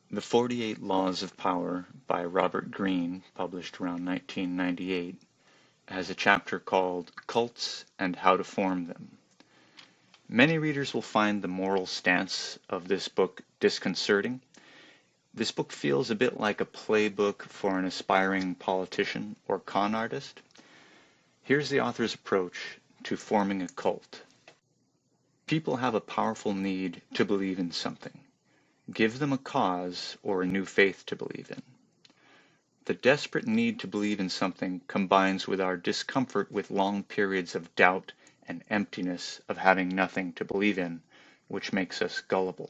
The 48 Laws of Power by Robert Greene, published around 1998, has a chapter called Cults and How to Form Them. Many readers will find the moral stance of this book disconcerting. This book feels a bit like a playbook for an aspiring politician or con artist. Here's the author's approach to forming a cult. People have a powerful need to believe in something. Give them a cause or a new faith to believe in. The desperate need to believe in something combines with our discomfort with long periods of doubt and emptiness of having nothing to believe in, which makes us gullible.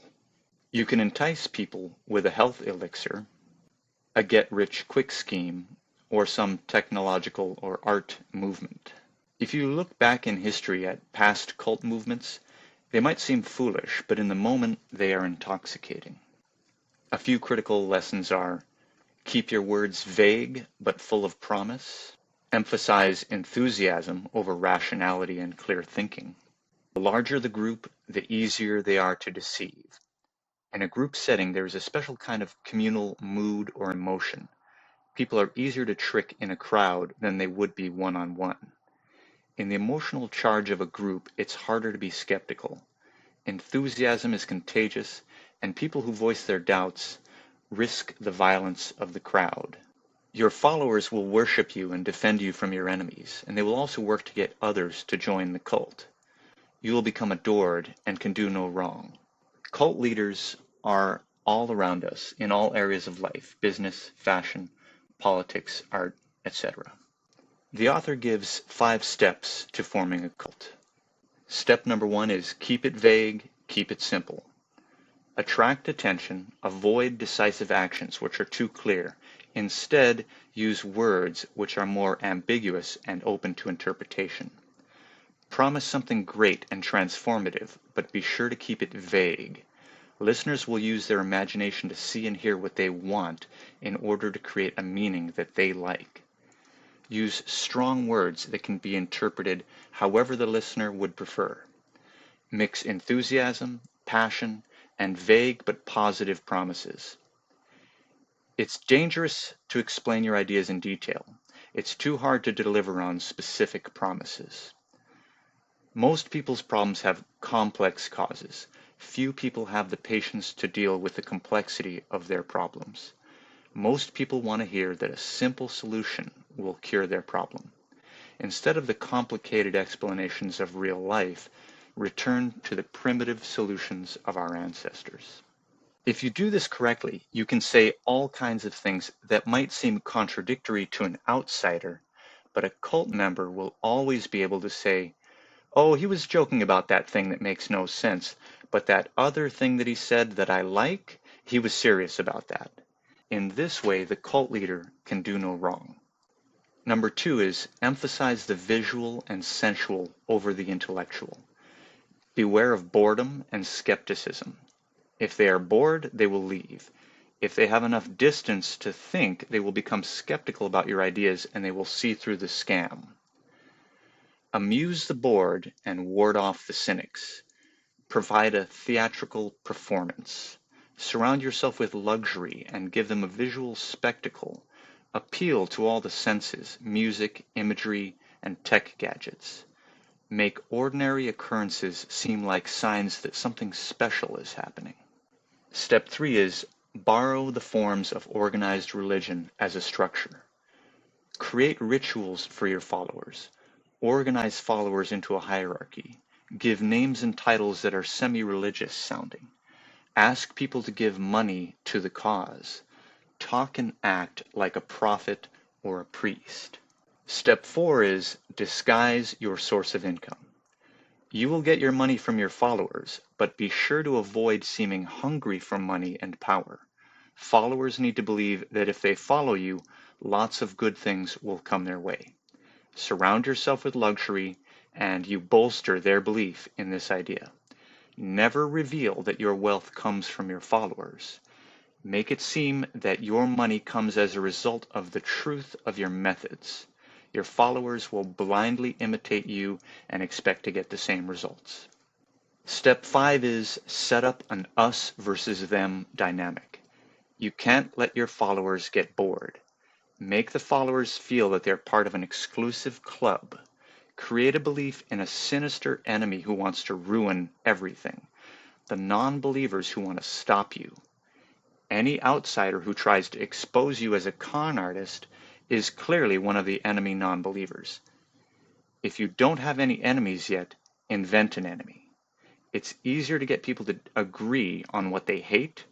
You can entice people with a health elixir, a get-rich-quick scheme, or some technological or art movement. If you look back in history at past cult movements, they might seem foolish, but in the moment they are intoxicating. A few critical lessons are: keep your words vague but full of promise. Emphasize enthusiasm over rationality and clear thinking. The larger the group, the easier they are to deceive. In a group setting, there is a special kind of communal mood or emotion. People are easier to trick in a crowd than they would be one-on-one. In the emotional charge of a group, it's harder to be skeptical. Enthusiasm is contagious, and people who voice their doubts risk the violence of the crowd. Your followers will worship you and defend you from your enemies, and they will also work to get others to join the cult. You will become adored and can do no wrong. Cult leaders are all around us in all areas of life: business, fashion, politics, art, etc. The author gives 5 steps to forming a cult. Step number 1 is keep it vague, keep it simple. Attract attention, avoid decisive actions which are too clear. Instead, use words which are more ambiguous and open to interpretation. Promise something great and transformative, but be sure to keep it vague. Listeners will use their imagination to see and hear what they want in order to create a meaning that they like. Use strong words that can be interpreted however the listener would prefer. Mix enthusiasm, passion, and vague but positive promises. It's dangerous to explain your ideas in detail. It's too hard to deliver on specific promises. Most people's problems have complex causes. Few people have the patience to deal with the complexity of their problems. Most people want to hear that a simple solution will cure their problem. Instead of the complicated explanations of real life, return to the primitive solutions of our ancestors. If you do this correctly, you can say all kinds of things that might seem contradictory to an outsider, but a cult member will always be able to say, "Oh, he was joking about that thing that makes no sense, but that other thing that he said that I like, he was serious about that." In this way, the cult leader can do no wrong. Number 2 is emphasize the visual and sensual over the intellectual. Beware of boredom and skepticism. If they are bored, they will leave. If they have enough distance to think, they will become skeptical about your ideas and they will see through the scam. Amuse the bored and ward off the cynics. Provide a theatrical performance. Surround yourself with luxury and give them a visual spectacle. Appeal to all the senses: music, imagery, and tech gadgets. Make ordinary occurrences seem like signs that something special is happening. Step 3 is borrow the forms of organized religion as a structure. Create rituals for your followers. Organize followers into a hierarchy. Give names and titles that are semi-religious sounding. Ask people to give money to the cause. Talk and act like a prophet or a priest. Step 4 is disguise your source of income. You will get your money from your followers, but be sure to avoid seeming hungry for money and power. Followers need to believe that if they follow you, lots of good things will come their way. Surround yourself with luxury, and you bolster their belief in this idea. Never reveal that your wealth comes from your followers. Make it seem that your money comes as a result of the truth of your methods. Your followers will blindly imitate you and expect to get the same results. Step 5 is set up an us versus them dynamic. You can't let your followers get bored. Make the followers feel that they're part of an exclusive club. Create a belief in a sinister enemy who wants to ruin everything. The non-believers who want to stop you. Any outsider who tries to expose you as a con artist is clearly one of the enemy non-believers. If you don't have any enemies yet, invent an enemy. It's easier to get people to agree on what they hate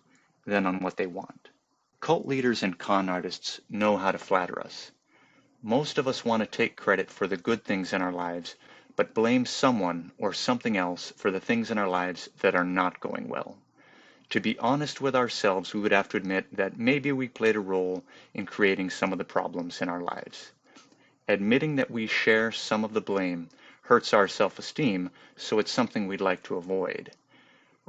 than on what they want. Cult leaders and con artists know how to flatter us. Most of us want to take credit for the good things in our lives, but blame someone or something else for the things in our lives that are not going well. To be honest with ourselves, we would have to admit that maybe we played a role in creating some of the problems in our lives. Admitting that we share some of the blame hurts our self-esteem, so it's something we'd like to avoid.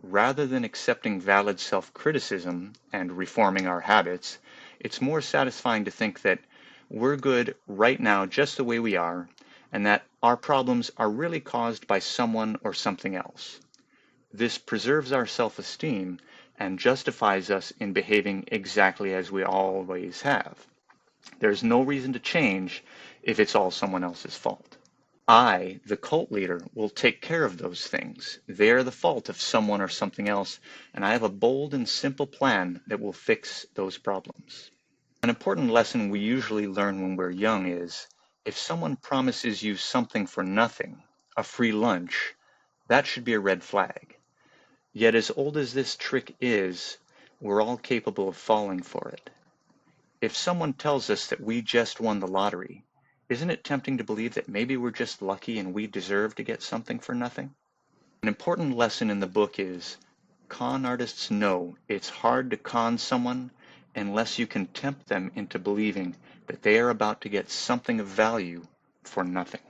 Rather than accepting valid self-criticism and reforming our habits, it's more satisfying to think that we're good right now just the way we are, and that our problems are really caused by someone or something else. This preserves our self-esteem and justifies us in behaving exactly as we always have. There's no reason to change if it's all someone else's fault. I, the cult leader, will take care of those things. They're the fault of someone or something else, and I have a bold and simple plan that will fix those problems. An important lesson we usually learn when we're young is, if someone promises you something for nothing, a free lunch, that should be a red flag. Yet as old as this trick is, we're all capable of falling for it. If someone tells us that we just won the lottery, isn't it tempting to believe that maybe we're just lucky and we deserve to get something for nothing? An important lesson in the book is, con artists know it's hard to con someone unless you can tempt them into believing that they are about to get something of value for nothing.